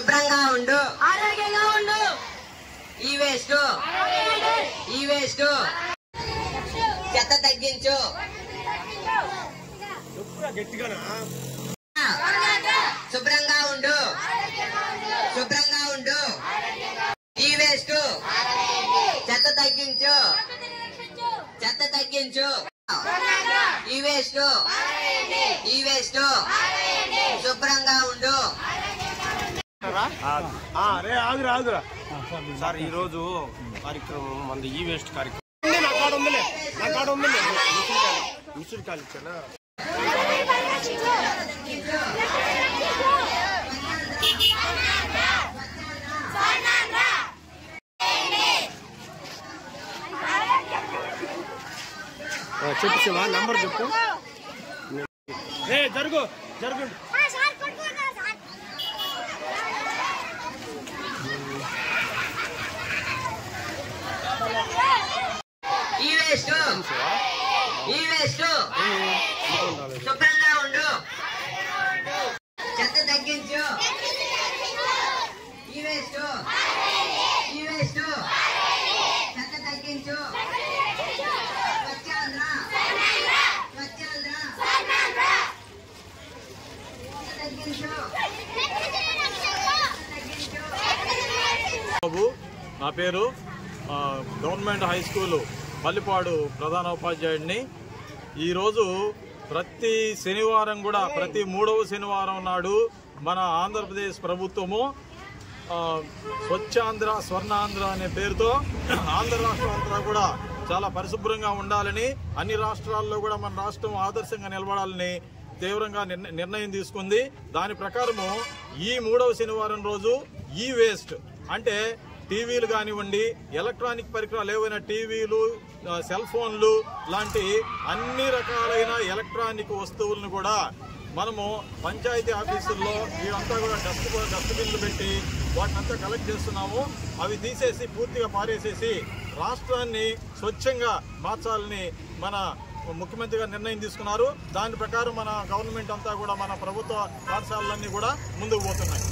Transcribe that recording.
శుభ్రంగా ఉండు, ఆరోగ్యంగా ఉండు. ఈ వేస్ట్ చెత్త తగ్గించు, శుభ్రంగా ఉండు, ఈ వేస్ట్ చెత్త తగ్గించు, ఈ వేస్ట్ శుభ్రంగా ఉండు. ఆగురా సార్, ఈ రోజు కార్యక్రమం మన ఈ వేస్ట్ కార్యక్రమం నా కాడ ఉందిలే మిషన్ కాల్ ఇచ్చానా. చెప్పు శివ, నంబర్ చెప్పు. జరుగు ఈ వేస్ట్ శుభ్రంగా ఉండు, చెత్త తగ్గించు, ఈ వేస్ట్ చెత్త తగ్గించు, బాబు, నా పేరు గవర్నమెంట్ హై స్కూల్ పల్లిపాడు ప్రధానోపాధ్యాయుడిని. ఈరోజు ప్రతి శనివారం కూడా ప్రతి 3వ శనివారం నాడు మన ఆంధ్రప్రదేశ్ ప్రభుత్వము స్వచ్ఛాంధ్ర స్వర్ణాంధ్ర అనే పేరుతో ఆంధ్ర రాష్ట్రం అంతా కూడా చాలా పరిశుభ్రంగా ఉండాలని, అన్ని రాష్ట్రాల్లో కూడా మన రాష్ట్రం ఆదర్శంగా నిలబడాలని తీవ్రంగా నిర్ణయం తీసుకుంది. దాని ప్రకారము ఈ 3వ శనివారం రోజు ఈ వేస్ట్ అంటే టీవీలు కానివ్వండి, ఎలక్ట్రానిక్ పరికరాలు ఏవైనా టీవీలు, సెల్ ఫోన్లు లాంటి అన్ని రకాలైన ఎలక్ట్రానిక్ వస్తువులను కూడా మనము పంచాయతీ ఆఫీసుల్లో ఇవంతా కూడా డస్ట్బిన్లు పెట్టి వాటిని అంతా కలెక్ట్ చేస్తున్నాము. అవి తీసేసి పూర్తిగా పారేసేసి రాష్ట్రాన్ని స్వచ్ఛంగా మార్చాలని మన ముఖ్యమంత్రి గారు నిర్ణయం తీసుకున్నారు. దాని ప్రకారం మన గవర్నమెంట్ అంతా కూడా మన ప్రభుత్వ పాఠశాలలన్నీ కూడా ముందుకు పోతున్నాయి.